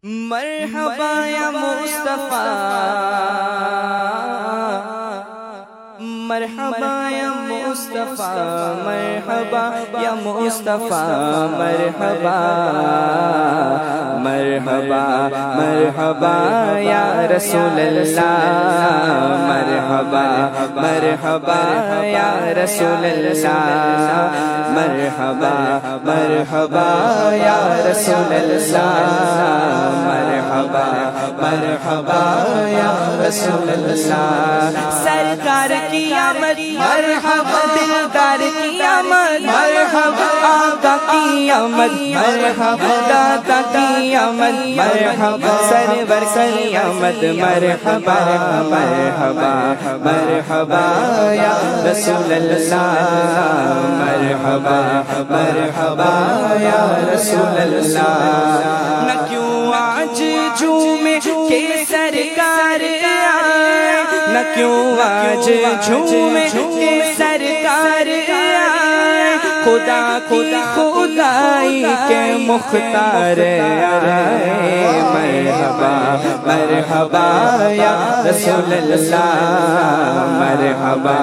مرحبا یا مصطفیٰ، مرحبا یا مصطفیٰ، مرحبا یا مصطفیٰ، مرحبا مرحبا مرحبا یا رسول اللہ، مرحبا مرحبا یا رسول اللہ، مرحبا مرحبا یا رسول اللہ، مرحبا مرحبا یا رسول اللہ۔ سرکار کی آمد مرحبا، دلدار کی آمد مرحبا، آقا کی آمد مرحبا، داتا کی آمد مرحبا، سرور کی آمد مرحبا مرحبا مرحبا یا رسول اللہ، مرحبا مرحبا یا رسول اللہ۔ نہ کیوں آج جھومے کہ سرکار آئے، نہ کیوں آج جھومے کہ سرکار آئے، خدا کی خدائی کے مختار آئے، مرحبا مرحبا یا رسول اللہ، مرحبا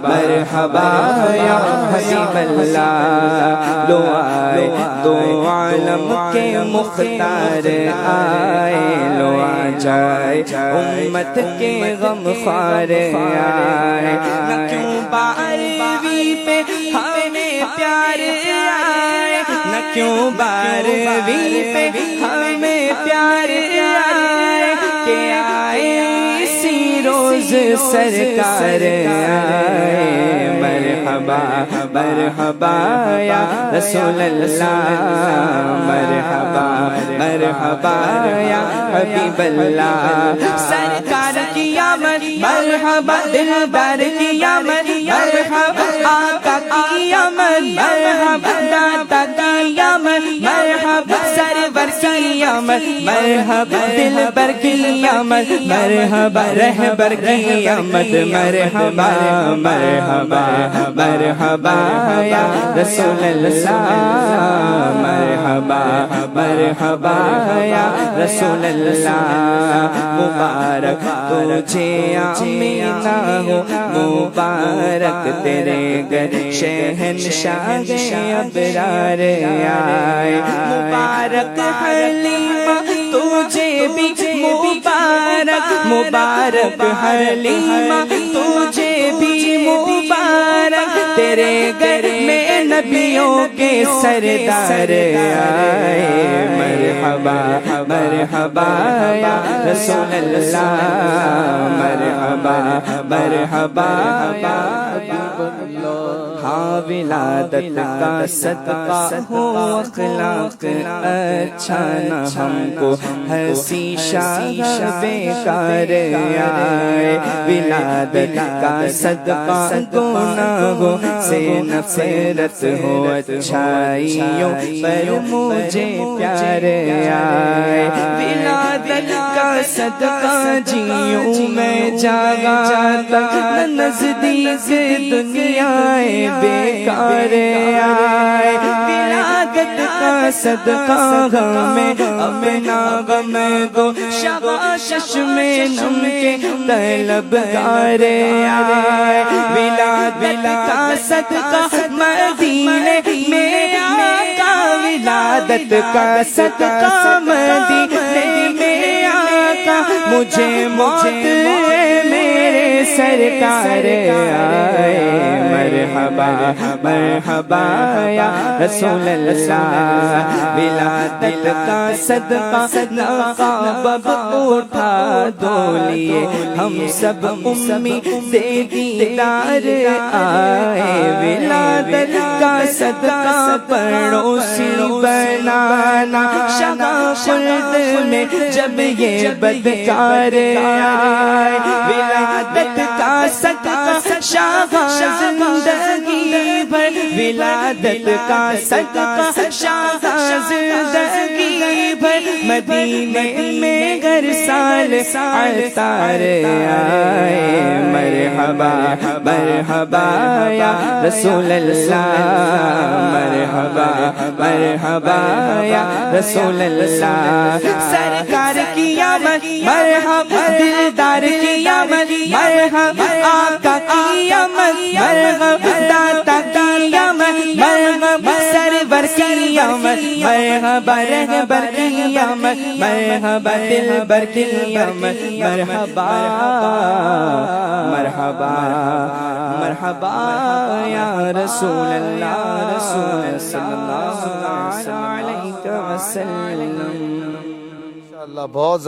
مرحبا یا حبیب اللہ۔ لو آئے دو عالم کے مختار آئے، لو آ جائے امت کے غم خوار آئے، نہ کیوں 12ویں پہ ہمیں پیار آئے، نہ کیوں 12ویں پہ ہمیں پیار آئے، کہ آئے اسی روز سرکار آئے، مرحبا مرحبا یا رسول اللہ، مرحبا مرحبا یا حبیب اللہ۔ سرکار کی آمد مرحبا، دلدار کی آمد مرحبا، آقا کی آمد مرحبا، داتا کی آمد مرحبا، سرور کی آمد مرحبا، دلبر کی آمد مرحبا، رہبر کی آمد مرحبا مرحبا مرحبا یا رسول اللہ، مرحبا مرحبا یا رسول اللہ۔ مبارک تجھے آمینہ ہو، مبارک تیرے گھر شہنشاہ ابرار آئے، مبارک حلیمہ تجھے بھی مبارک، مبارک حلیمہ تجھے بھی مبارک، تیرے گھر میں نبیوں کے سردار آئے، مرحبا مرحبا یا رسول اللہ، مرحبا مرحبا یا حبیب اللہ۔ ہاں ولادت کا صدقہ ہو اخلاق اچھا، نہ ہم کو ہنسی شاہ بیکار آئے، ولادت کا صدقہ گناہوں سے نفرت ہو، اچھائیوں پر مجھے پیار آئے، ولادت کا صدقہ جیوں میں جاگا تک، نزدیک دنیا بیکار آئے، ولادت کا صدقہ ہمیں اپنا غم کو شغاشش میں نم کے طلبگار آئے، ولادت کا صدقہ مدینے میں آقا، ولادت کا صدقہ مدینے میں آقا، مجھے موت میرے سرکار آئے، مرحبا مرحبا یا رسول اللہ۔ ولادت کا صدقہ نقاب اٹھا دو لیے، ہم سب امی دے دیدار آئے، ولادت کا صدقہ پڑوسی بنانا، شگا خلد میں جب یہ بدکار آئے، ولادت کا صدقہ شاہ زندگی بھر ولادت کا صدقہ شاہ زندگی بھر مدینے میں ہر سال عطار آئے مرحبا مرحبا یا رسول اللہ مرحبا مرحبا یا رسول اللہ سرکار کی آمد مرحبا دلدار کی آمد مرحبا آقا کی آمد مرحبا داتا کی آمد مرحبا سرور کی آمد مرحبا رہبر کی آمد مرحبا دلبر کی آمد مرحبا مرحبا مرحبا یا رسول اللہ صلی اللہ علیہ وسلم. انشاءاللہ بہت